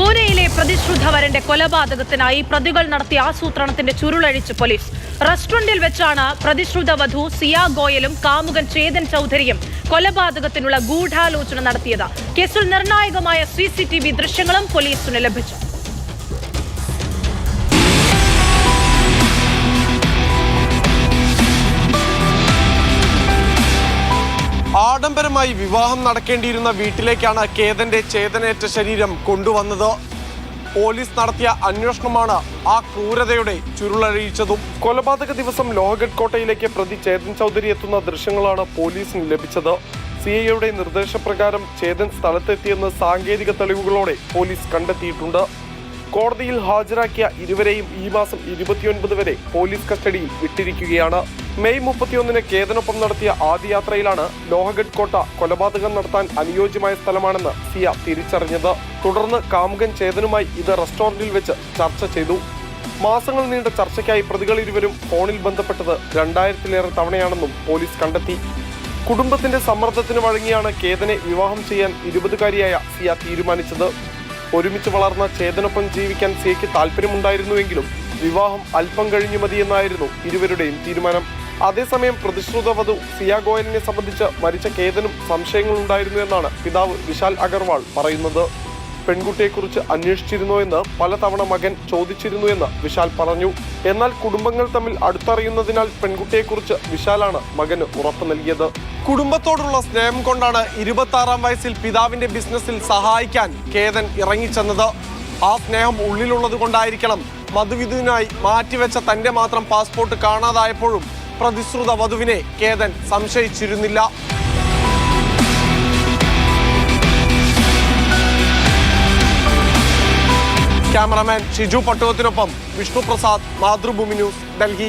പൂനെയിലെ പ്രതിശ്രുതവരന്റെ കൊലപാതകത്തിനായി പ്രതികൾ നടത്തിയ ആസൂത്രണത്തിന്റെ ചുരുളഴിച്ച് പോലീസ്. റെസ്റ്റോറന്റിൽ വെച്ചാണ് പ്രതിശ്രുത വധു സിയ ഗോയലും കാമുകൻ ചേതൻ ചൌധരിയും കൊലപാതകത്തിനുള്ള ഗൂഢാലോചന നടത്തിയത്. കേസിൽ നിർണായകമായ CCTV ദൃശ്യങ്ങളും പോലീസിന് ലഭിച്ചു. ആഡംബരമായി വിവാഹം നടക്കേണ്ടിയിരുന്ന വീട്ടിലേക്കാണ് കേതന്റെ ചേതനേറ്റ ശരീരം കൊണ്ടുവന്നത്. പോലീസ് നടത്തിയ അന്വേഷണമാണ് ആ ക്രൂരതയുടെ ചുരുളഴിയിച്ചതും. കൊലപാതക ദിവസം ലോഹഗഡ് കോട്ടയിലേക്ക് പ്രതി ചേതൻ ചൌധരി എത്തുന്ന ദൃശ്യങ്ങളാണ് പോലീസിന് ലഭിച്ചത്. CIയുടെ നിർദ്ദേശപ്രകാരം ചേതൻ സ്ഥലത്തെത്തിയെന്ന് സാങ്കേതിക തെളിവുകളോടെ പോലീസ് കണ്ടെത്തിയിട്ടുണ്ട്. കോടതിയിൽ ഹാജരാക്കിയ ഇരുവരെയും ഈ മാസം 29 വരെ പോലീസ് കസ്റ്റഡിയിൽ വിട്ടിരിക്കുകയാണ്. മെയ് 31-ന് കേതനൊപ്പം നടത്തിയ ആദ്യ യാത്രയിലാണ് ലോഹഗഡ് കോട്ട കൊലപാതകം നടത്താൻ അനുയോജ്യമായ സ്ഥലമാണെന്ന് സിയ തിരിച്ചറിഞ്ഞത്. തുടർന്ന് കാമുകൻ ചേതനുമായി ഇത് റെസ്റ്റോറന്റിൽ വെച്ച് ചർച്ച ചെയ്തു. മാസങ്ങൾ നീണ്ട ചർച്ചയ്ക്കായി പ്രതികൾ ഇരുവരും ഫോണിൽ ബന്ധപ്പെട്ടത് 2000-ലേറെ തവണയാണെന്നും പോലീസ് കണ്ടെത്തി. കുടുംബത്തിന്റെ സമ്മർദ്ദത്തിന് വഴങ്ങിയാണ് കേതനെ വിവാഹം ചെയ്യാൻ 20-കാരിയായ സിയ തീരുമാനിച്ചത്. ഒരുമിച്ച് വളർന്ന ചേതനൊപ്പം ജീവിക്കാൻ സിയയ്ക്ക് താല്പര്യമുണ്ടായിരുന്നുവെങ്കിലും വിവാഹം അല്പം കഴിഞ്ഞു മതിയെന്നായിരുന്നു ഇരുവരുടെയും തീരുമാനം. അതേസമയം പ്രതിശ്രുത വധു സിയ ഗോയലിനെ സംബന്ധിച്ച് മരിച്ച കേതനും സംശയങ്ങളുണ്ടായിരുന്നു എന്നാണ് പിതാവ് വിശാൽ അഗർവാൾ പറയുന്നത്. പെൺകുട്ടിയെക്കുറിച്ച് അന്വേഷിച്ചിരുന്നോ എന്ന് പലതവണ മകൻ ചോദിച്ചിരുന്നു എന്ന് വിശാൽ പറഞ്ഞു. എന്നാൽ കുടുംബങ്ങൾ തമ്മിൽ അടുത്തറിയുന്നതിനാൽ പെൺകുട്ടിയെക്കുറിച്ച് വിശാലാണ് മകന് ഉറപ്പ് നൽകിയത്. കുടുംബത്തോടുള്ള സ്നേഹം കൊണ്ടാണ് 26-ാം വയസ്സിൽ പിതാവിന്റെ ബിസിനസ്സിൽ സഹായിക്കാൻ കേതൻ ഇറങ്ങിച്ചെന്നത്. ആ സ്നേഹം ഉള്ളിലുള്ളത് കൊണ്ടായിരിക്കണം മധുവിധുവിനായി മാറ്റിവെച്ച തന്റെ മാത്രം പാസ്പോർട്ട് കാണാതായപ്പോഴും പ്രതിശ്രുത വധുവിനെ കേതൻ സംശയിച്ചിരുന്നില്ല. ക്യാമറമാൻ ഷിജു പട്ടുവത്തിനൊപ്പം വിഷ്ണു പ്രസാദ്, മാതൃഭൂമി ന്യൂസ്, ഡൽഹി.